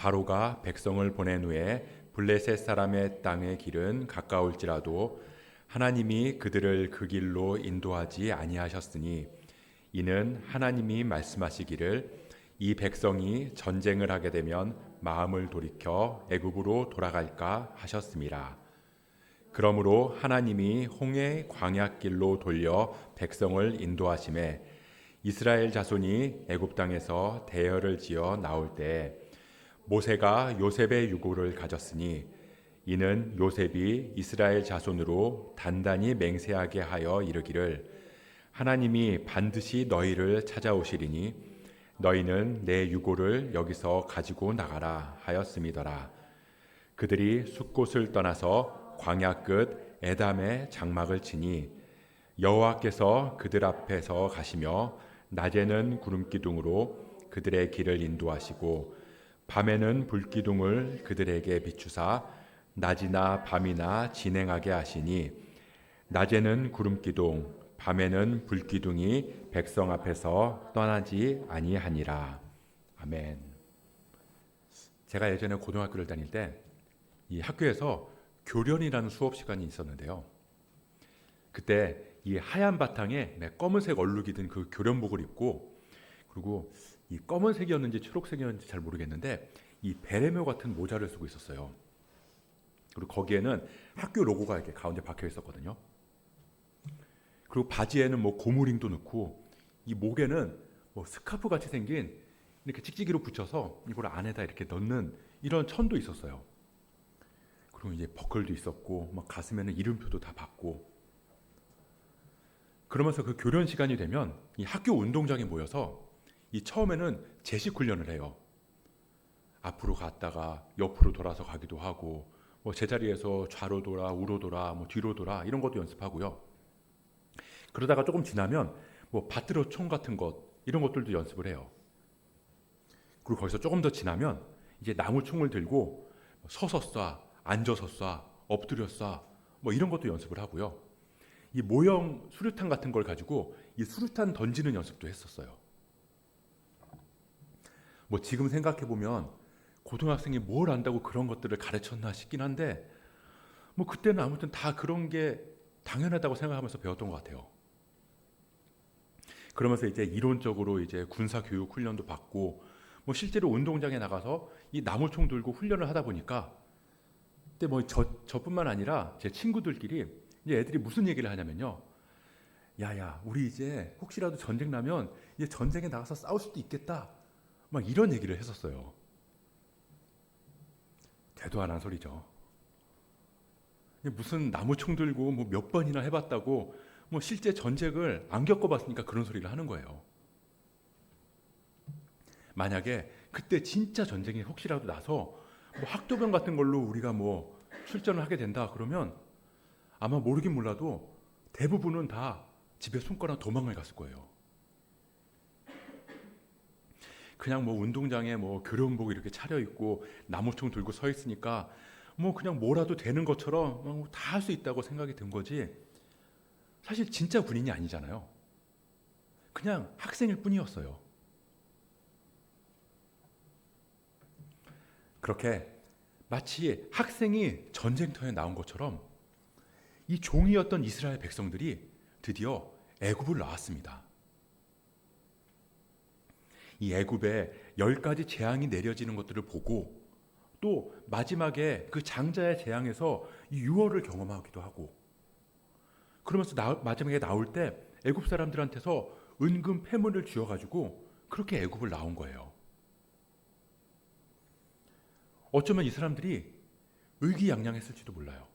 바로가 백성을 보낸 후에 블레셋 사람의 땅의 길은 가까울지라도 하나님이 그들을 그 길로 인도하지 아니하셨으니 이는 하나님이 말씀하시기를 이 백성이 전쟁을 하게 되면 마음을 돌이켜 애굽으로 돌아갈까 하셨습니다. 그러므로 하나님이 홍해 광야길로 돌려 백성을 인도하심에 이스라엘 자손이 애굽 땅에서 대열을 지어 나올 때 모세가 요셉의 유고를 가졌으니 이는 요셉이 이스라엘 자손으로 단단히 맹세하게 하여 이르기를 하나님이 반드시 너희를 찾아오시리니 너희는 내 유고를 여기서 가지고 나가라 하였음이더라. 그들이 숫곳을 떠나서 광야 끝 에담에 장막을 치니 여호와께서 그들 앞에서 가시며 낮에는 구름기둥으로 그들의 길을 인도하시고 밤에는 불기둥을 그들에게 비추사 낮이나 밤이나 진행하게 하시니 낮에는 구름기둥 밤에는 불기둥이 백성 앞에서 떠나지 아니하니라. 아멘. 제가 예전에 고등학교를 다닐 때 이 학교에서 교련이라는 수업 시간이 있었는데요. 그때 이 하얀 바탕에 검은색 얼룩이 든 그 교련복을 입고, 그리고 이 검은색이었는지 초록색이었는지 잘 모르겠는데 이 베레모 같은 모자를 쓰고 있었어요. 그리고 거기에는 학교 로고가 이렇게 가운데 박혀 있었거든요. 그리고 바지에는 뭐 고무링도 넣고 이 목에는 뭐 스카프 같이 생긴 이렇게 찍찍이로 붙여서 이걸 안에다 이렇게 넣는 이런 천도 있었어요. 그리고 이제 버클도 있었고 막 가슴에는 이름표도 다 받고. 그러면서 그 교련 시간이 되면 이 학교 운동장에 모여서 이 처음에는 제식 훈련을 해요. 앞으로 갔다가 옆으로 돌아서 가기도 하고 뭐 제자리에서 좌로 돌아 우로 돌아 뭐 뒤로 돌아 이런 것도 연습하고요. 그러다가 조금 지나면 뭐 받들어 총 같은 것 이런 것들도 연습을 해요. 그리고 거기서 조금 더 지나면 이제 나무총을 들고 서서 쏴, 앉아서 쏴, 엎드려 쏴 뭐 이런 것도 연습을 하고요. 이 모형 수류탄 같은 걸 가지고 이 수류탄 던지는 연습도 했었어요. 뭐 지금 생각해 보면 고등학생이 뭘 안다고 그런 것들을 가르쳤나 싶긴 한데 뭐 그때는 아무튼 다 그런 게 당연하다고 생각하면서 배웠던 것 같아요. 그러면서 이제 이론적으로 이제 군사 교육 훈련도 받고 뭐 실제로 운동장에 나가서 이 나무총 들고 훈련을 하다 보니까 근데 뭐 저뿐만 아니라 제 친구들끼리 이제 애들이 무슨 얘기를 하냐면요. 야야, 우리 이제 혹시라도 전쟁 나면 이제 전쟁에 나가서 싸울 수도 있겠다. 막 이런 얘기를 했었어요. 되도 안 한 소리죠. 무슨 나무총 들고 뭐 몇 번이나 해봤다고 뭐 실제 전쟁을 안 겪어봤으니까 그런 소리를 하는 거예요. 만약에 그때 진짜 전쟁이 혹시라도 나서 뭐 학도병 같은 걸로 우리가 뭐 출전을 하게 된다 그러면 아마 모르긴 몰라도 대부분은 다 집에 숨거나 도망을 갔을 거예요. 그냥 뭐 운동장에 뭐 교련복 이렇게 차려입고 나무총 들고 서 있으니까 뭐 그냥 뭐라도 되는 것처럼 다 할 수 있다고 생각이 든 거지 사실 진짜 군인이 아니잖아요. 그냥 학생일 뿐이었어요. 그렇게 마치 학생이 전쟁터에 나온 것처럼 이 종이었던 이스라엘 백성들이 드디어 애굽을 나왔습니다. 이 애굽에 10가지 재앙이 내려지는 것들을 보고 또 마지막에 그 장자의 재앙에서 이 유월을 경험하기도 하고 그러면서 마지막에 나올 때 애굽 사람들한테서 은금 패물을 쥐어가지고 그렇게 애굽을 나온 거예요. 어쩌면 이 사람들이 의기양양했을지도 몰라요.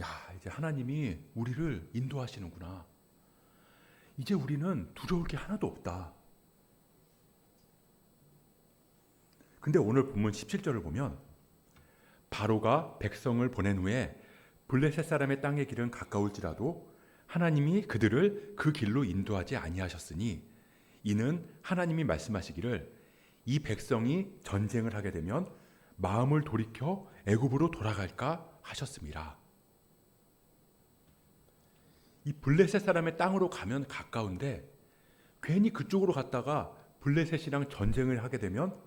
야, 이제 하나님이 우리를 인도하시는구나. 이제 우리는 두려울 게 하나도 없다. 근데 오늘 본문 17절을 보면 바로가 백성을 보낸 후에 블레셋 사람의 땅의 길은 가까울지라도 하나님이 그들을 그 길로 인도하지 아니하셨으니 이는 하나님이 말씀하시기를 이 백성이 전쟁을 하게 되면 마음을 돌이켜 애굽으로 돌아갈까 하셨습니다. 이 블레셋 사람의 땅으로 가면 가까운데 괜히 그쪽으로 갔다가 블레셋이랑 전쟁을 하게 되면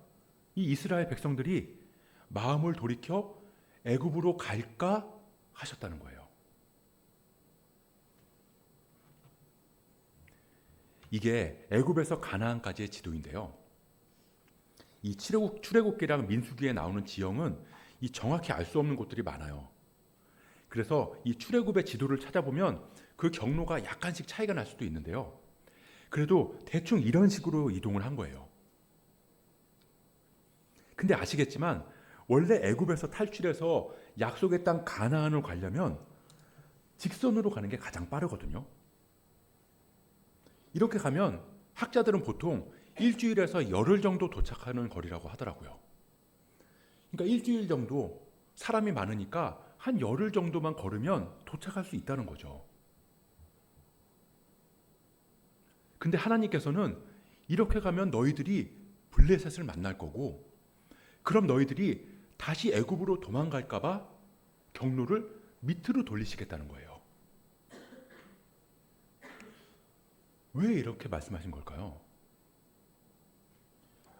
이 이스라엘 백성들이 마음을 돌이켜 애굽으로 갈까 하셨다는 거예요. 이게 애굽에서 가나안까지의 지도인데요. 이 출애굽기랑 민수기에 나오는 지형은 이 정확히 알 수 없는 곳들이 많아요. 그래서 이 출애굽의 지도를 찾아보면 그 경로가 약간씩 차이가 날 수도 있는데요. 그래도 대충 이런 식으로 이동을 한 거예요. 근데 아시겠지만 원래 애굽에서 탈출해서 약속의 땅 가나안으로 가려면 직선으로 가는 게 가장 빠르거든요. 이렇게 가면 학자들은 보통 일주일에서 열흘 정도 도착하는 거리라고 하더라고요. 그러니까 일주일 정도 사람이 많으니까 한 열흘 정도만 걸으면 도착할 수 있다는 거죠. 근데 하나님께서는 이렇게 가면 너희들이 블레셋을 만날 거고, 그럼 너희들이 다시 애굽으로 도망갈까 봐 경로를 밑으로 돌리시겠다는 거예요. 왜 이렇게 말씀하신 걸까요?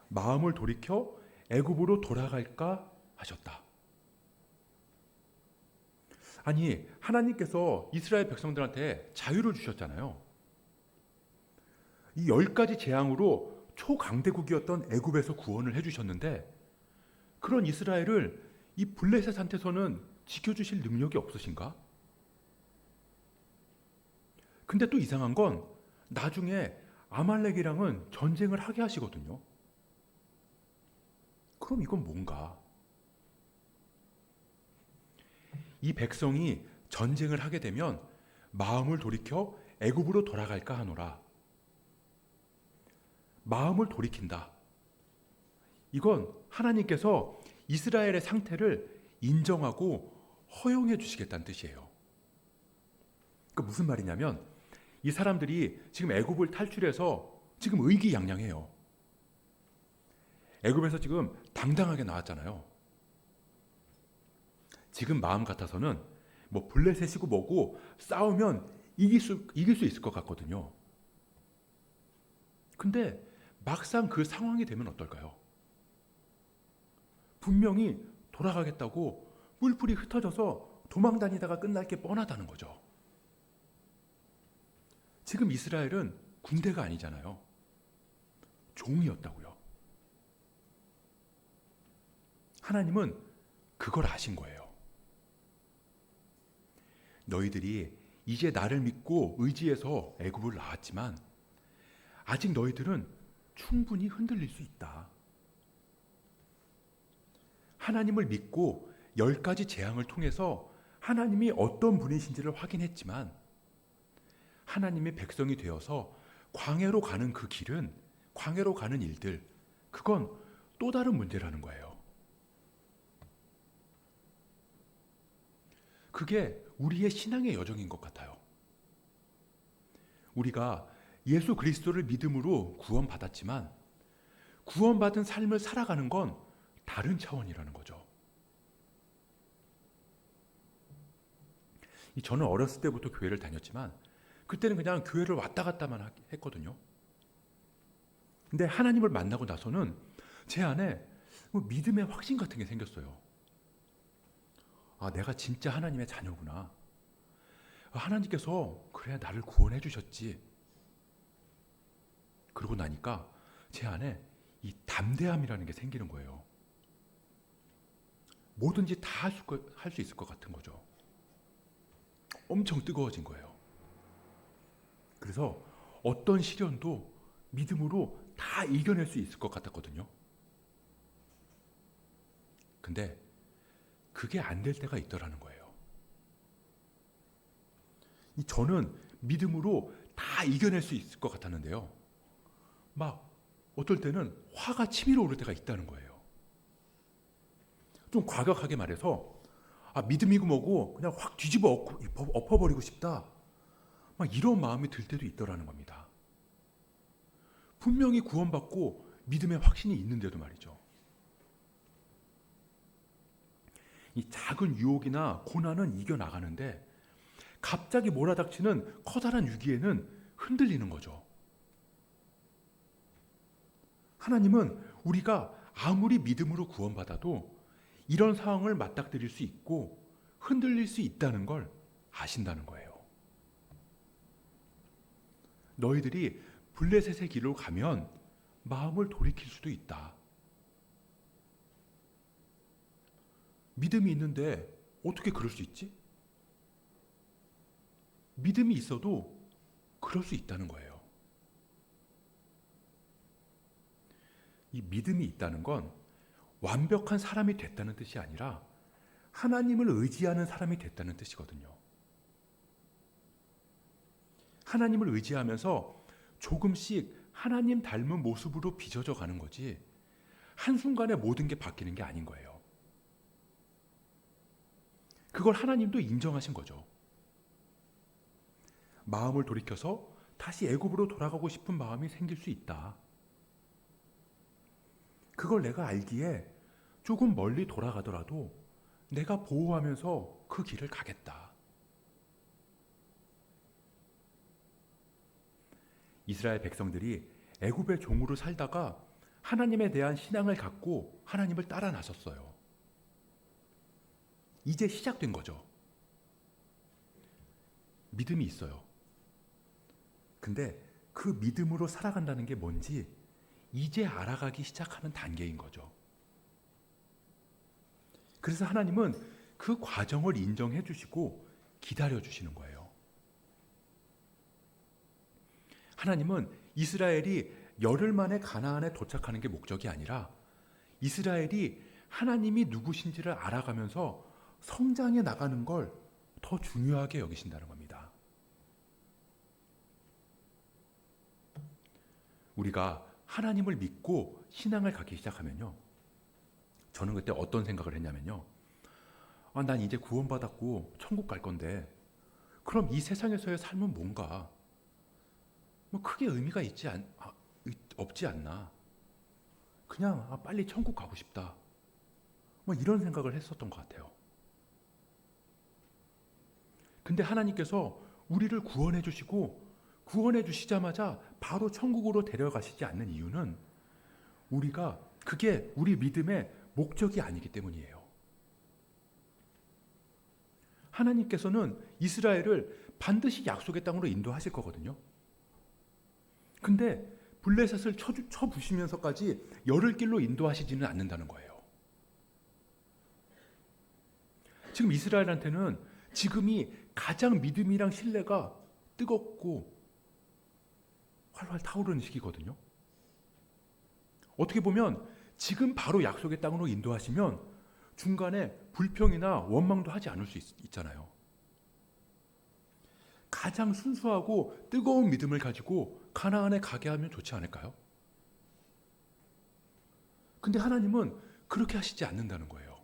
마음을 돌이켜 애굽으로 돌아갈까 하셨다. 아니, 하나님께서 이스라엘 백성들한테 자유를 주셨잖아요. 이 10가지 재앙으로 초강대국이었던 애굽에서 구원을 해주셨는데, 그런 이스라엘을 이 블레셋한테서는 지켜주실 능력이 없으신가? 근데 또 이상한 건 나중에 아말렉이랑은 전쟁을 하게 하시거든요. 그럼 이건 뭔가? 이 백성이 전쟁을 하게 되면 마음을 돌이켜 애굽으로 돌아갈까 하노라. 마음을 돌이킨다. 이건 하나님께서 이스라엘의 상태를 인정하고 허용해 주시겠다는 뜻이에요. 그 무슨 말이냐면 이 사람들이 지금 애굽을 탈출해서 지금 의기양양해요. 애굽에서 지금 당당하게 나왔잖아요. 지금 마음 같아서는 뭐 블레셋이고 뭐고 싸우면 이길 수 있을 것 같거든요. 근데 막상 그 상황이 되면 어떨까요? 분명히 돌아가겠다고 뿔뿔이 흩어져서 도망다니다가 끝날 게 뻔하다는 거죠. 지금 이스라엘은 군대가 아니잖아요. 종이었다고요. 하나님은 그걸 아신 거예요. 너희들이 이제 나를 믿고 의지해서 애굽을 나왔지만 아직 너희들은 충분히 흔들릴 수 있다. 하나님을 믿고 10가지 재앙을 통해서 하나님이 어떤 분이신지를 확인했지만 하나님의 백성이 되어서 광야로 가는 그 길은, 광야로 가는 일들, 그건 또 다른 문제라는 거예요. 그게 우리의 신앙의 여정인 것 같아요. 우리가 예수 그리스도를 믿음으로 구원받았지만 구원받은 삶을 살아가는 건 다른 차원이라는 거죠. 저는 어렸을 때부터 교회를 다녔지만 그때는 그냥 교회를 왔다 갔다만 했거든요. 근데 하나님을 만나고 나서는 제 안에 믿음의 확신 같은 게 생겼어요. 아, 내가 진짜 하나님의 자녀구나. 하나님께서 그래 나를 구원해 주셨지. 그러고 나니까 제 안에 이 담대함이라는 게 생기는 거예요. 뭐든지 다 할 수 있을 것 같은 거죠. 엄청 뜨거워진 거예요. 그래서 어떤 시련도 믿음으로 다 이겨낼 수 있을 것 같았거든요. 근데 그게 안 될 때가 있더라는 거예요. 저는 믿음으로 다 이겨낼 수 있을 것 같았는데요. 막 어떨 때는 화가 치밀어 오를 때가 있다는 거예요. 좀 과격하게 말해서 믿음이고 뭐고 그냥 확 뒤집어 엎어버리고 싶다. 막 이런 마음이 들 때도 있더라는 겁니다. 분명히 구원받고 믿음의 확신이 있는데도 말이죠. 이 작은 유혹이나 고난은 이겨나가는데 갑자기 몰아닥치는 커다란 위기에는 흔들리는 거죠. 하나님은 우리가 아무리 믿음으로 구원받아도 이런 상황을 맞닥뜨릴 수 있고 흔들릴 수 있다는 걸 아신다는 거예요. 너희들이 블레셋의 길로 가면 마음을 돌이킬 수도 있다. 믿음이 있는데 어떻게 그럴 수 있지? 믿음이 있어도 그럴 수 있다는 거예요. 이 믿음이 있다는 건 완벽한 사람이 됐다는 뜻이 아니라 하나님을 의지하는 사람이 됐다는 뜻이거든요. 하나님을 의지하면서 조금씩 하나님 닮은 모습으로 빚어져 가는 거지 한순간에 모든 게 바뀌는 게 아닌 거예요. 그걸 하나님도 인정하신 거죠. 마음을 돌이켜서 다시 애굽으로 돌아가고 싶은 마음이 생길 수 있다. 그걸 내가 알기에 조금 멀리 돌아가더라도 내가 보호하면서 그 길을 가겠다. 이스라엘 백성들이 애굽의 종으로 살다가 하나님에 대한 신앙을 갖고 하나님을 따라 나섰어요. 이제 시작된 거죠. 믿음이 있어요. 근데 그 믿음으로 살아간다는 게 뭔지 이제 알아가기 시작하는 단계인 거죠. 그래서 하나님은 그 과정을 인정해 주시고 기다려 주시는 거예요. 하나님은 이스라엘이 열흘 만에 가나안에 도착하는 게 목적이 아니라 이스라엘이 하나님이 누구신지를 알아가면서 성장해 나가는 걸 더 중요하게 여기신다는 겁니다. 우리가 하나님을 믿고 신앙을 갖기 시작하면요. 저는 그때 어떤 생각을 했냐면요. 난 이제 구원받았고 천국 갈 건데 그럼 이 세상에서의 삶은 뭔가 크게 의미가 없지 않나. 그냥 빨리 천국 가고 싶다. 이런 생각을 했었던 것 같아요. 근데 하나님께서 우리를 구원해 주시고 구원해 주시자마자 바로 천국으로 데려가시지 않는 이유는 그게 우리 믿음의 목적이 아니기 때문이에요. 하나님께서는 이스라엘을 반드시 약속의 땅으로 인도하실 거거든요. 근데 블레셋을 쳐부시면서까지 열흘 길로 인도하시지는 않는다는 거예요. 지금 이스라엘한테는 지금이 가장 믿음이랑 신뢰가 뜨겁고 활활 타오르는 시기거든요. 어떻게 보면 지금 바로 약속의 땅으로 인도하시면 중간에 불평이나 원망도 하지 않을 수 있잖아요. 가장 순수하고 뜨거운 믿음을 가지고 가나안에 가게 하면 좋지 않을까요? 근데 하나님은 그렇게 하시지 않는다는 거예요.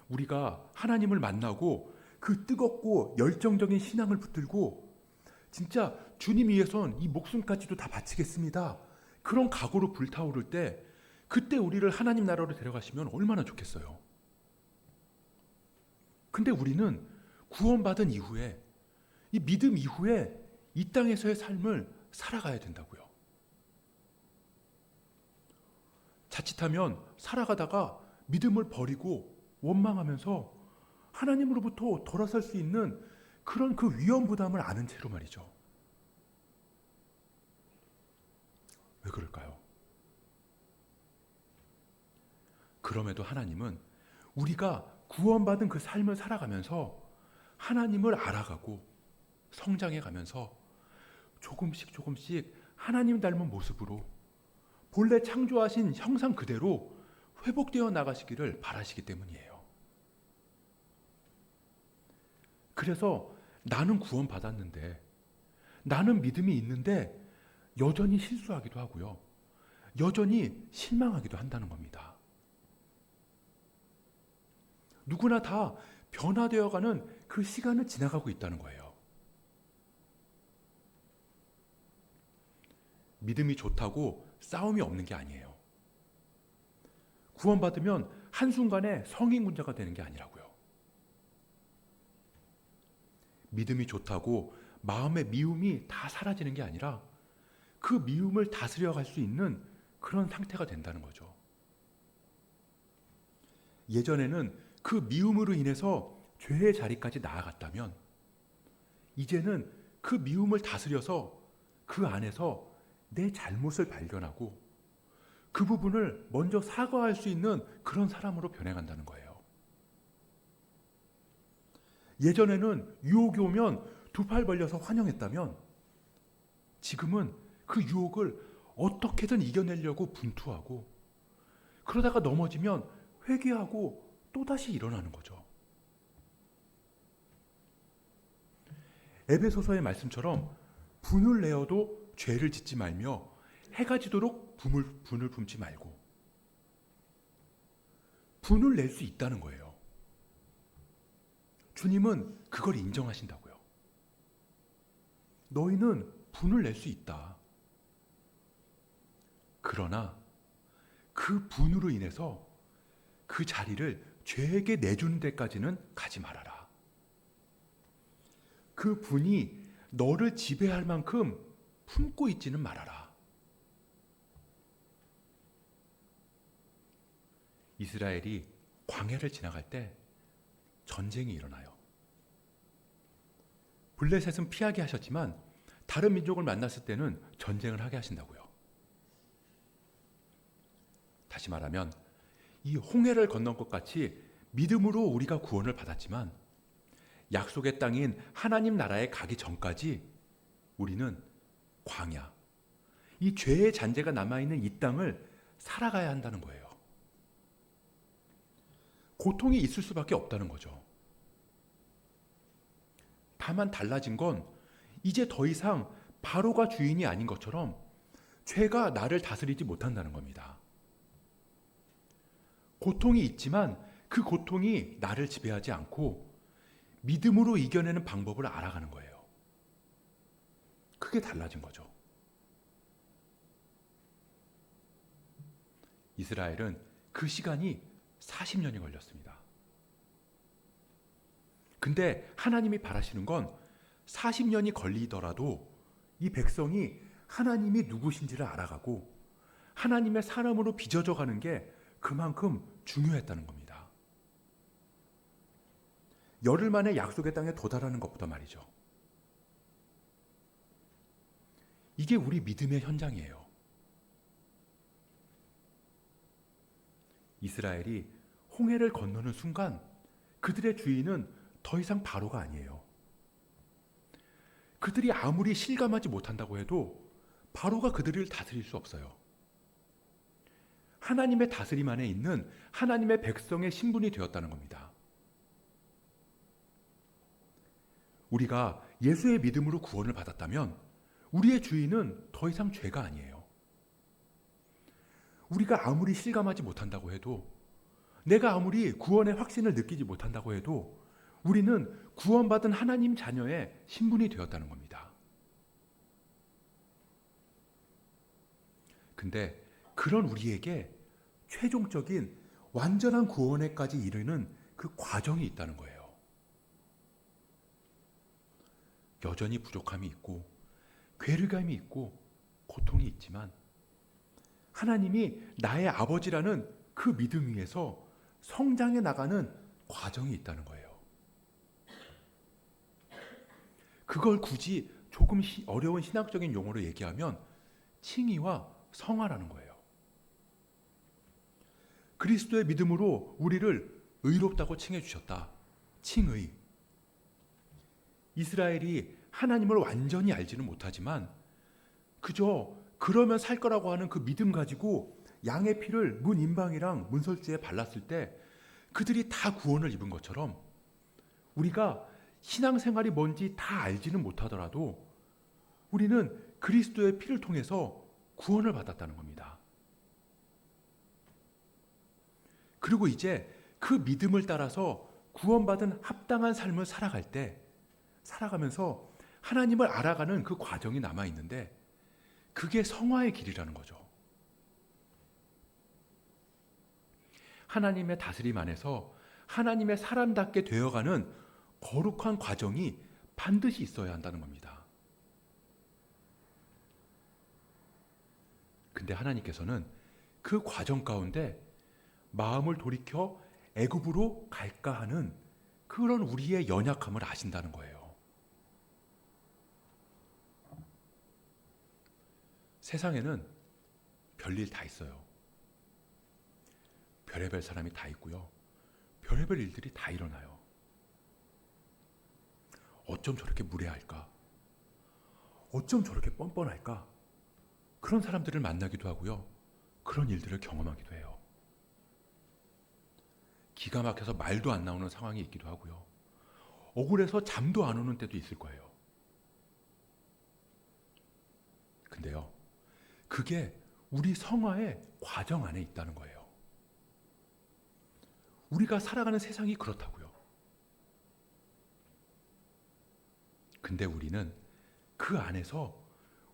우리가 하나님을 만나고 그 뜨겁고 열정적인 신앙을 붙들고 진짜 주님 위해선 이 목숨까지도 다 바치겠습니다. 그런 각오로 불타오를 때 그때 우리를 하나님 나라로 데려가시면 얼마나 좋겠어요. 근데 우리는 구원받은 이후에 이 믿음 이후에 이 땅에서의 삶을 살아가야 된다고요. 자칫하면 살아가다가 믿음을 버리고 원망하면서 하나님으로부터 돌아설 수 있는 그런 그 위험 부담을 아는 채로 말이죠. 왜 그럴까요? 그럼에도 하나님은 우리가 구원받은 그 삶을 살아가면서 하나님을 알아가고 성장해 가면서 조금씩 하나님 닮은 모습으로 본래 창조하신 형상 그대로 회복되어 나가시기를 바라시기 때문이에요. 그래서 나는 구원받았는데 나는 믿음이 있는데 여전히 실수하기도 하고요. 여전히 실망하기도 한다는 겁니다. 누구나 다 변화되어가는 그 시간을 지나가고 있다는 거예요. 믿음이 좋다고 싸움이 없는 게 아니에요. 구원받으면 한순간에 성인군자가 되는 게 아니라고요. 믿음이 좋다고 마음의 미움이 다 사라지는 게 아니라 그 미움을 다스려갈 수 있는 그런 상태가 된다는 거죠. 예전에는 그 미움으로 인해서 죄의 자리까지 나아갔다면 이제는 그 미움을 다스려서 그 안에서 내 잘못을 발견하고 그 부분을 먼저 사과할 수 있는 그런 사람으로 변해간다는 거예요. 예전에는 유혹이 오면 두 팔 벌려서 환영했다면 지금은 그 유혹을 어떻게든 이겨내려고 분투하고 그러다가 넘어지면 회개하고 또다시 일어나는 거죠. 에베소서의 말씀처럼 분을 내어도 죄를 짓지 말며 해가 지도록 분을 품지 말고 분을 낼 수 있다는 거예요. 주님은 그걸 인정하신다고요. 너희는 분을 낼 수 있다. 그러나 그 분으로 인해서 그 자리를 죄에게 내주는 데까지는 가지 말아라. 그 분이 너를 지배할 만큼 품고 있지는 말아라. 이스라엘이 광야를 지나갈 때 전쟁이 일어나요. 블레셋은 피하게 하셨지만 다른 민족을 만났을 때는 전쟁을 하게 하신다고요. 다시 말하면 이 홍해를 건넌 것 같이 믿음으로 우리가 구원을 받았지만 약속의 땅인 하나님 나라에 가기 전까지 우리는 광야, 이 죄의 잔재가 남아있는 이 땅을 살아가야 한다는 거예요. 고통이 있을 수밖에 없다는 거죠. 다만 달라진 건 이제 더 이상 바로가 주인이 아닌 것처럼 죄가 나를 다스리지 못한다는 겁니다. 고통이 있지만 그 고통이 나를 지배하지 않고 믿음으로 이겨내는 방법을 알아가는 거예요. 그게 달라진 거죠. 이스라엘은 그 시간이 40년이 걸렸습니다. 근데 하나님이 바라시는 건 40년이 걸리더라도 이 백성이 하나님이 누구신지를 알아가고 하나님의 사람으로 빚어져 가는 게 그만큼 중요했다는 겁니다. 열흘 만에 약속의 땅에 도달하는 것보다 말이죠. 이게 우리 믿음의 현장이에요. 이스라엘이 홍해를 건너는 순간 그들의 주인은 더 이상 바로가 아니에요. 그들이 아무리 실감하지 못한다고 해도 바로가 그들을 다스릴 수 없어요. 하나님의 다스림 안에 있는 하나님의 백성의 신분이 되었다는 겁니다. 우리가 예수의 믿음으로 구원을 받았다면 우리의 주인은 더 이상 죄가 아니에요. 우리가 아무리 실감하지 못한다고 해도 내가 아무리 구원의 확신을 느끼지 못한다고 해도 우리는 구원받은 하나님 자녀의 신분이 되었다는 겁니다. 근데 그런 우리에게 최종적인 완전한 구원에까지 이르는 그 과정이 있다는 거예요. 여전히 부족함이 있고 괴리감이 있고 고통이 있지만 하나님이 나의 아버지라는 그 믿음 위에서 성장해 나가는 과정이 있다는 거예요. 그걸 굳이 조금 어려운 신학적인 용어로 얘기하면 칭의와 성화라는 거예요. 그리스도의 믿음으로 우리를 의롭다고 칭해 주셨다. 칭의. 이스라엘이 하나님을 완전히 알지는 못하지만 그저 그러면 살 거라고 하는 그 믿음 가지고 양의 피를 문 임방이랑 문설주에 발랐을 때 그들이 다 구원을 입은 것처럼 우리가 신앙생활이 뭔지 다 알지는 못하더라도 우리는 그리스도의 피를 통해서 구원을 받았다는 겁니다. 그리고 이제 그 믿음을 따라서 구원받은 합당한 삶을 살아갈 때 살아가면서 하나님을 알아가는 그 과정이 남아있는데 그게 성화의 길이라는 거죠. 하나님의 다스림 안에서 하나님의 사람답게 되어가는 거룩한 과정이 반드시 있어야 한다는 겁니다. 근데 하나님께서는 그 과정 가운데 마음을 돌이켜 애굽으로 갈까 하는 그런 우리의 연약함을 아신다는 거예요. 세상에는 별일 다 있어요. 별의별 사람이 다 있고요. 별의별 일들이 다 일어나요. 어쩜 저렇게 무례할까? 어쩜 저렇게 뻔뻔할까? 그런 사람들을 만나기도 하고요. 그런 일들을 경험하기도 해요. 기가 막혀서 말도 안 나오는 상황이 있기도 하고요. 억울해서 잠도 안 오는 때도 있을 거예요. 근데요, 그게 우리 성화의 과정 안에 있다는 거예요. 우리가 살아가는 세상이 그렇다고요. 근데 우리는 그 안에서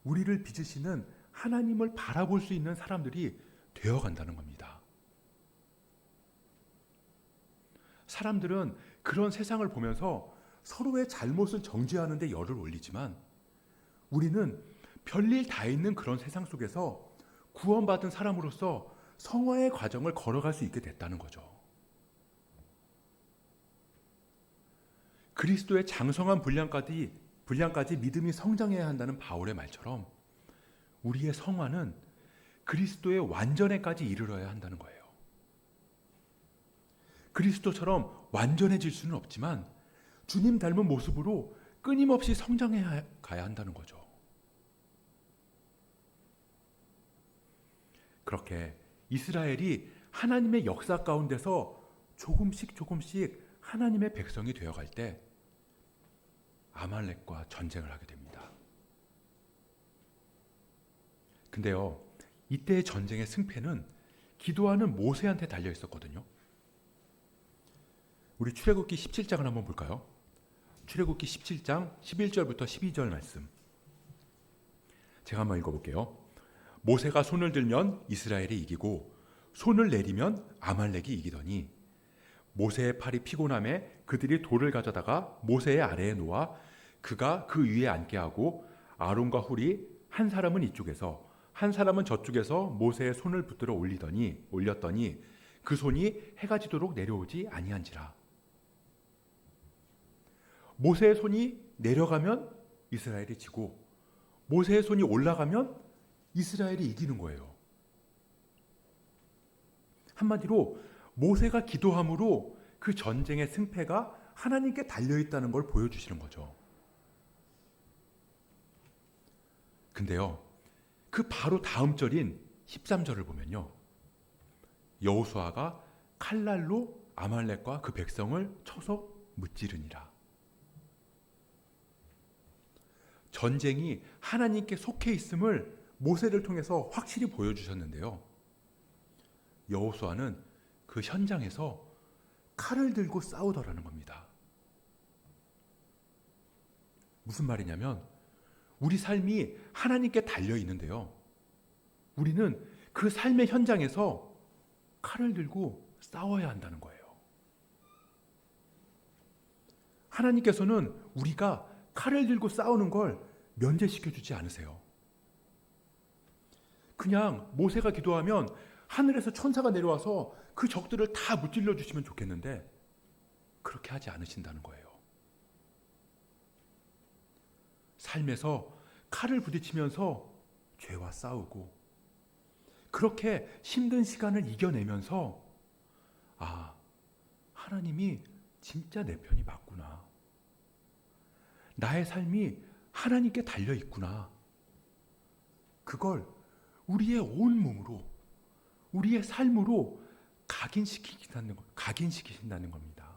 우리를 빚으시는 하나님을 바라볼 수 있는 사람들이 되어간다는 겁니다. 사람들은 그런 세상을 보면서 서로의 잘못을 정죄하는 데 열을 올리지만 우리는 별일 다 있는 그런 세상 속에서 구원받은 사람으로서 성화의 과정을 걸어갈 수 있게 됐다는 거죠. 그리스도의 장성한 분량까지 믿음이 성장해야 한다는 바울의 말처럼 우리의 성화는 그리스도의 완전에까지 이르러야 한다는 거예요. 그리스도처럼 완전해질 수는 없지만 주님 닮은 모습으로 끊임없이 성장해 가야 한다는 거죠. 그렇게 이스라엘이 하나님의 역사 가운데서 조금씩 하나님의 백성이 되어갈 때 아말렉과 전쟁을 하게 됩니다. 근데요, 이때의 전쟁의 승패는 기도하는 모세한테 달려 있었거든요. 우리 출애굽기 17장을 한번 볼까요? 출애굽기 17장 11절부터 12절 말씀. 제가 한번 읽어볼게요. 모세가 손을 들면 이스라엘이 이기고 손을 내리면 아말렉이 이기더니 모세의 팔이 피곤함에 그들이 돌을 가져다가 모세의 아래에 놓아 그가 그 위에 앉게 하고 아론과 훌이 한 사람은 이쪽에서 한 사람은 저쪽에서 모세의 손을 붙들어 올렸더니 그 손이 해가 지도록 내려오지 아니한지라. 모세의 손이 내려가면 이스라엘이 지고 모세의 손이 올라가면 이스라엘이 이기는 거예요. 한마디로 모세가 기도함으로 그 전쟁의 승패가 하나님께 달려있다는 걸 보여주시는 거죠. 근데요, 그 바로 다음 절인 13절을 보면요, 여호수아가 칼날로 아말렉과 그 백성을 쳐서 무찌르니라. 전쟁이 하나님께 속해 있음을 모세를 통해서 확실히 보여주셨는데요, 여호수아는 그 현장에서 칼을 들고 싸우더라는 겁니다. 무슨 말이냐면 우리 삶이 하나님께 달려 있는데요, 우리는 그 삶의 현장에서 칼을 들고 싸워야 한다는 거예요. 하나님께서는 우리가 칼을 들고 싸우는 걸 면제시켜주지 않으세요. 그냥 모세가 기도하면 하늘에서 천사가 내려와서 그 적들을 다 무찔러 주시면 좋겠는데 그렇게 하지 않으신다는 거예요. 삶에서 칼을 부딪히면서 죄와 싸우고 그렇게 힘든 시간을 이겨내면서 하나님이 진짜 내 편이 맞구나. 나의 삶이 하나님께 달려 있구나. 그걸 우리의 온 몸으로, 우리의 삶으로 각인시키신다는 겁니다.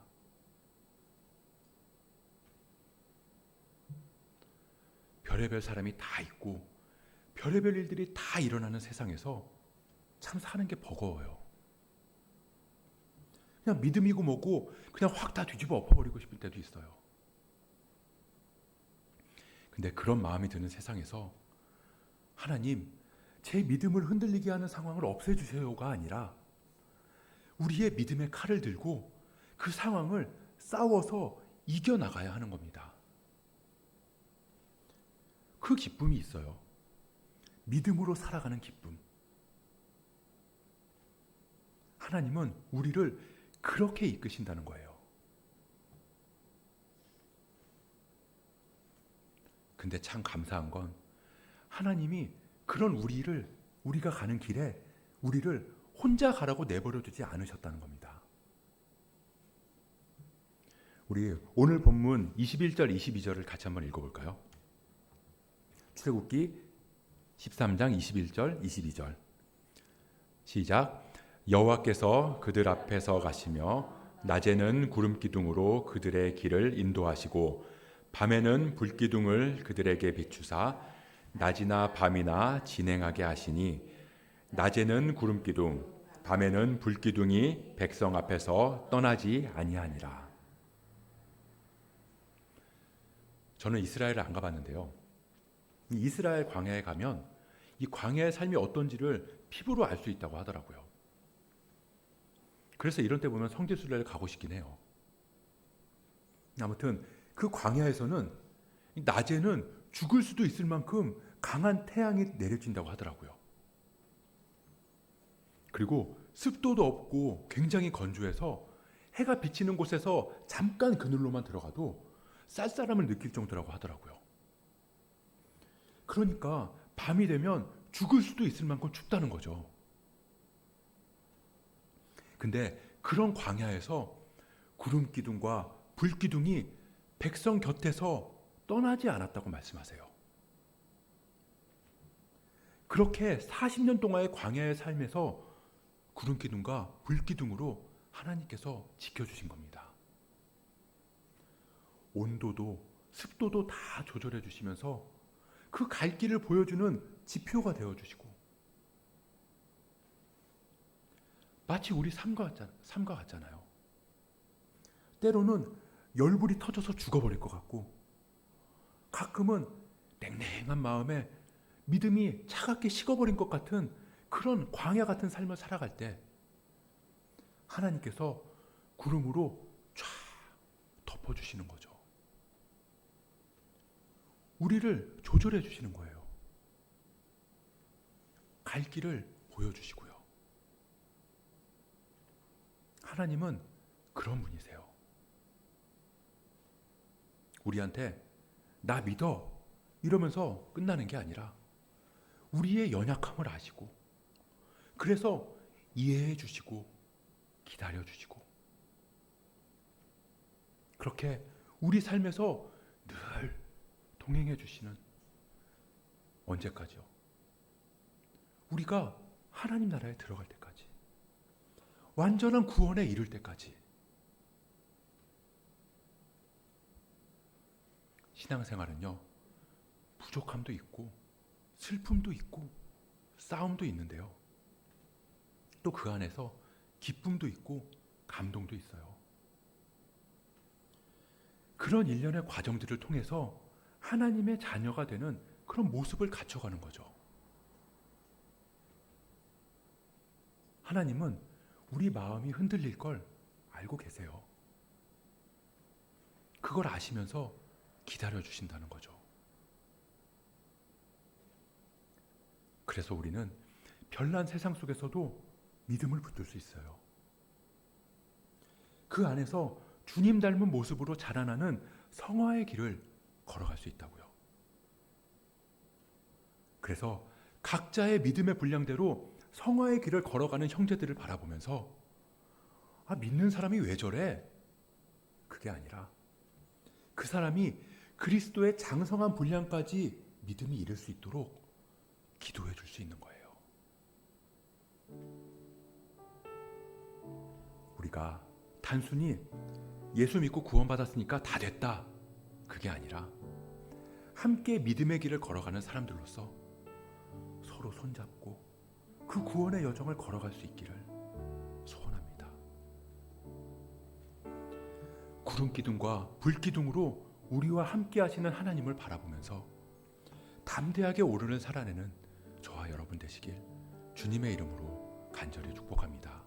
별의별 사람이 다 있고 별의별 일들이 다 일어나는 세상에서 참 사는 게 버거워요. 그냥 믿음이고 뭐고 그냥 확 다 뒤집어 엎어버리고 싶을 때도 있어요. 근데 그런 마음이 드는 세상에서 하나님, 제 믿음을 흔들리게 하는 상황을 없애주세요가 아니라 우리의 믿음의 칼을 들고 그 상황을 싸워서 이겨나가야 하는 겁니다. 그 기쁨이 있어요. 믿음으로 살아가는 기쁨. 하나님은 우리를 그렇게 이끄신다는 거예요. 근데 참 감사한 건 하나님이 그런 우리가 가는 길에 우리를 혼자 가라고 내버려 두지 않으셨다는 겁니다. 우리 오늘 본문 21절 22절을 같이 한번 읽어볼까요? 출애굽기 13장 21절 22절 시작. 여호와께서 그들 앞에서 가시며 낮에는 구름 기둥으로 그들의 길을 인도하시고 밤에는 불 기둥을 그들에게 비추사 낮이나 밤이나 진행하게 하시니 낮에는 구름 기둥 밤에는 불 기둥이 백성 앞에서 떠나지 아니하니라. 저는 이스라엘을 안 가봤는데요. 이 이스라엘 광야에 가면 이 광야의 삶이 어떤지를 피부로 알 수 있다고 하더라고요. 그래서 이런 때 보면 성지순례를 가고 싶긴 해요. 아무튼 그 광야에서는 낮에는 죽을 수도 있을 만큼 강한 태양이 내려진다고 하더라고요. 그리고 습도도 없고 굉장히 건조해서 해가 비치는 곳에서 잠깐 그늘로만 들어가도 쌀쌀함을 느낄 정도라고 하더라고요. 그러니까 밤이 되면 죽을 수도 있을 만큼 춥다는 거죠. 근데 그런 광야에서 구름 기둥과 불 기둥이 백성 곁에서 떠나지 않았다고 말씀하세요. 그렇게 40년 동안의 광야의 삶에서 구름 기둥과 불 기둥으로 하나님께서 지켜주신 겁니다. 온도도 습도도 다 조절해 주시면서 그 갈 길을 보여주는 지표가 되어 주시고, 마치 우리 삶과 같잖아요. 때로는 열불이 터져서 죽어버릴 것 같고, 가끔은 냉랭한 마음에 믿음이 차갑게 식어버린 것 같은 그런 광야 같은 삶을 살아갈 때 하나님께서 구름으로 쫙 덮어주시는 거죠. 우리를 조절해 주시는 거예요. 갈 길을 보여주시고요. 하나님은 그런 분이세요. 우리한테 나 믿어 이러면서 끝나는 게 아니라 우리의 연약함을 아시고, 그래서 이해해 주시고 기다려 주시고, 그렇게 우리 삶에서 늘 동행해 주시는, 언제까지요? 우리가 하나님 나라에 들어갈 때까지, 완전한 구원에 이를 때까지. 신앙생활은요, 부족함도 있고 슬픔도 있고 싸움도 있는데요, 또 그 안에서 기쁨도 있고 감동도 있어요. 그런 일련의 과정들을 통해서 하나님의 자녀가 되는 그런 모습을 갖춰가는 거죠. 하나님은 우리 마음이 흔들릴 걸 알고 계세요. 그걸 아시면서 기다려 주신다는 거죠. 그래서 우리는 별난 세상 속에서도 믿음을 붙들 수 있어요. 그 안에서 주님 닮은 모습으로 자라나는 성화의 길을 걸어갈 수 있다고요. 그래서 각자의 믿음의 분량대로 성화의 길을 걸어가는 형제들을 바라보면서, 아, 믿는 사람이 왜 저래? 그게 아니라 그 사람이 그리스도의 장성한 분량까지 믿음이 이를 수 있도록 기도해 줄 수 있는 거예요. 우리가 단순히 예수 믿고 구원받았으니까 다 됐다, 그게 아니라 함께 믿음의 길을 걸어가는 사람들로서 서로 손잡고 그 구원의 여정을 걸어갈 수 있기를 소원합니다. 구름 기둥과 불 기둥으로 우리와 함께 하시는 하나님을 바라보면서 담대하게 오르는 살아내는 저와 여러분 되시길 주님의 이름으로 간절히 축복합니다.